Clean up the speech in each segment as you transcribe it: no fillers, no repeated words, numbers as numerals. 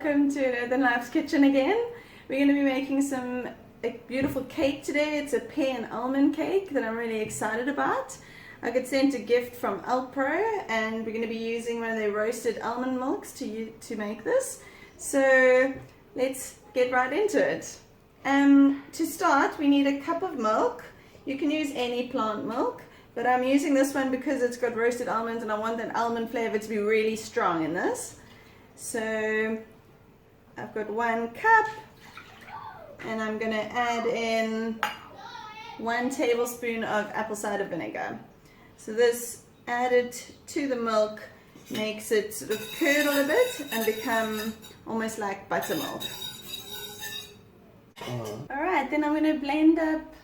Welcome to Northern Life's Kitchen again. We're going to be making a beautiful cake today. It's a pear and almond cake that I'm really excited about. I got sent a gift from Alpro, and we're going to be using one of their roasted almond milks to make this. So let's get right into it. To start, we need a cup of milk. You can use any plant milk, but I'm using this one because it's got roasted almonds and I want that almond flavor to be really strong in this. So I've got 1 cup, and I'm going to add in 1 tablespoon of apple cider vinegar. So this added to the milk makes it sort of curdle a bit and become almost like buttermilk. Alright, then I'm going to blend up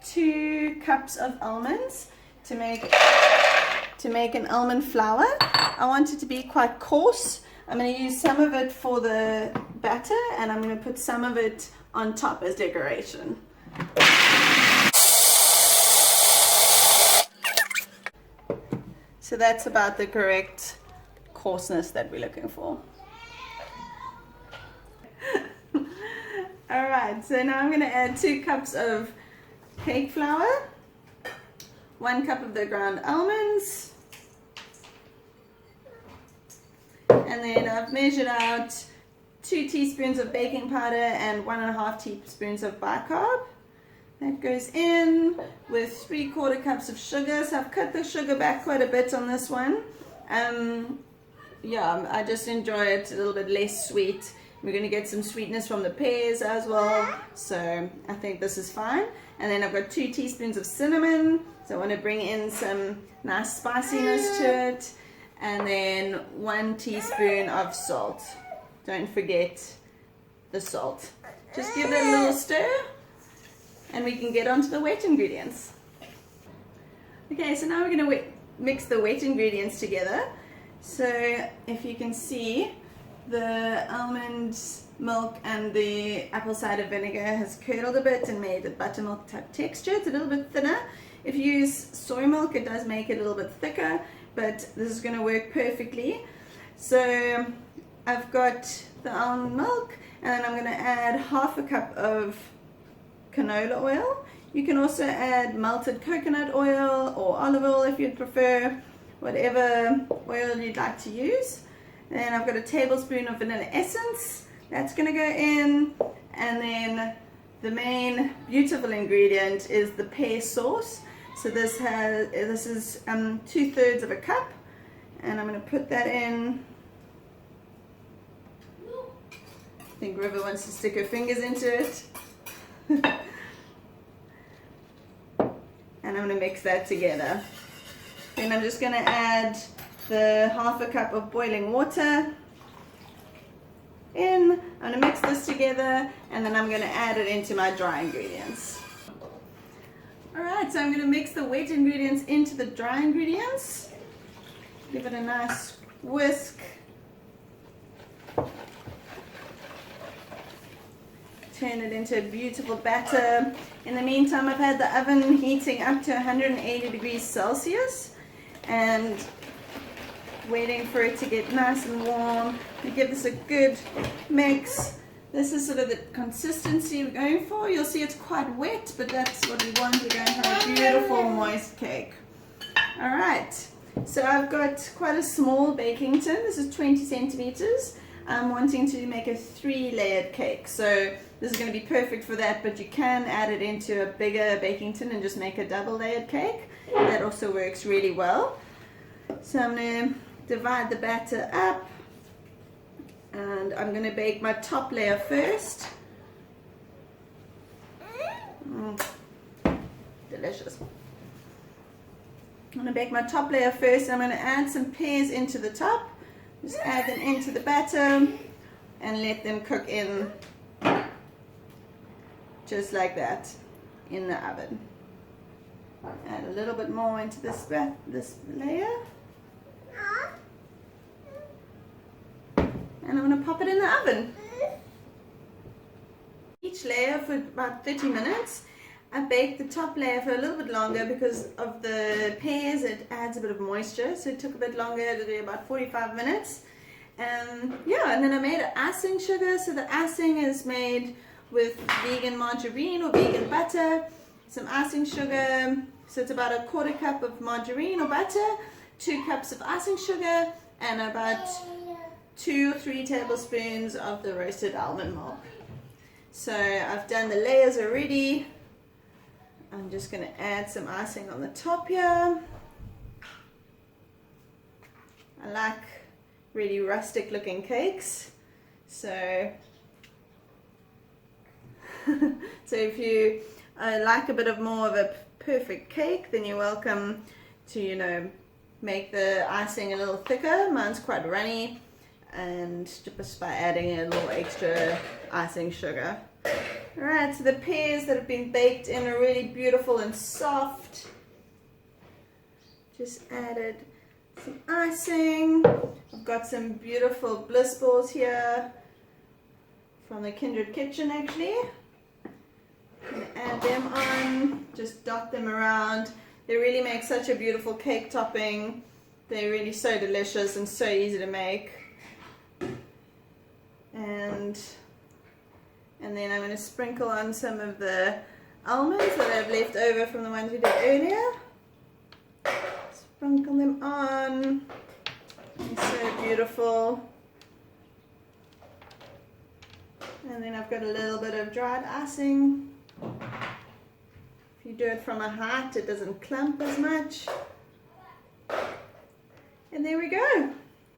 2 cups of almonds to make an almond flour. I want it to be quite coarse. I'm going to use some of it for the batter, and I'm going to put some of it on top as decoration. So that's about the correct coarseness that we're looking for. Alright, so now I'm going to add 2 cups of cake flour, 1 cup of the ground almonds, and then I've measured out 2 teaspoons of baking powder and 1.5 teaspoons of bicarb. That goes in with 3/4 cups of sugar. So I've cut the sugar back quite a bit on this one. Yeah, I just enjoy it a little bit less sweet. We're going to get some sweetness from the pears as well, so I think this is fine. And then I've got 2 teaspoons of cinnamon, so I want to bring in some nice spiciness to it. And then 1 teaspoon of salt. Don't forget the salt. Just give it a little stir, and we can get onto the wet ingredients. Okay, so now we're going to mix the wet ingredients together. So if you can see, the almond milk and the apple cider vinegar has curdled a bit and made the buttermilk type texture. It's a little bit thinner. If you use soy milk, it does make it a little bit thicker, but this is going to work perfectly. So I've got the almond milk, and then I'm going to add 1/2 cup of canola oil. You can also add melted coconut oil or olive oil if you'd prefer, whatever oil you'd like to use. And then I've got a tablespoon of vanilla essence. That's going to go in. And then the main beautiful ingredient is the pear sauce. So this is 2/3 of a cup, and I'm going to put that in. I think River wants to stick her fingers into it. And I'm going to mix that together. Then I'm just going to add the 1/2 cup of boiling water in. I'm going to mix this together, and then I'm going to add it into my dry ingredients. Alright, so I'm going to mix the wet ingredients into the dry ingredients. Give it a nice whisk. Turn it into a beautiful batter. In the meantime, I've had the oven heating up to 180 degrees Celsius and waiting for it to get nice and warm. We give this a good mix. This is sort of the consistency we're going for. You'll see it's quite wet, but that's what we want. We're going for a beautiful moist cake. Alright, so I've got quite a small baking tin. This is 20 centimeters. I'm wanting to make a 3-layered cake. So this is going to be perfect for that, but you can add it into a bigger baking tin and just make a double-layered cake. That also works really well. So I'm going to divide the batter up. And I'm going to bake my top layer first. Delicious. I'm going to bake my top layer first. I'm going to add some pears into the top. Just add them into the batter and let them cook in just like that in the oven. Add a little bit more into this layer. And I'm going to pop it in the oven. Each layer for about 30 minutes. I baked the top layer for a little bit longer because of the pears. It adds a bit of moisture, so it took a bit longer, to do about 45 minutes. Yeah, and then I made an icing sugar. So the icing is made with vegan margarine or vegan butter, some icing sugar. So it's about a 1/4 cup of margarine or butter, 2 cups of icing sugar, and about 2 or 3 tablespoons of the roasted almond milk. So I've done the layers already. I'm just going to add some icing on the top here. I like really rustic looking cakes. So, so if you like a bit of more of a perfect cake, then you're welcome to, you know, make the icing a little thicker. Mine's quite runny, and just by adding a little extra icing sugar. Alright, so the pears that have been baked in are really beautiful and soft. Just added some icing. I've got some beautiful bliss balls here from the Kindred Kitchen actually. I'm going to add them on, just dot them around. They really make such a beautiful cake topping. They're really so delicious and so easy to make. And then I'm going to sprinkle on some of the almonds that I've left over from the ones we did earlier. Sprinkle them on. They're so beautiful. And then I've got a little bit of dried icing. If you do it from a height, it doesn't clump as much. And there we go.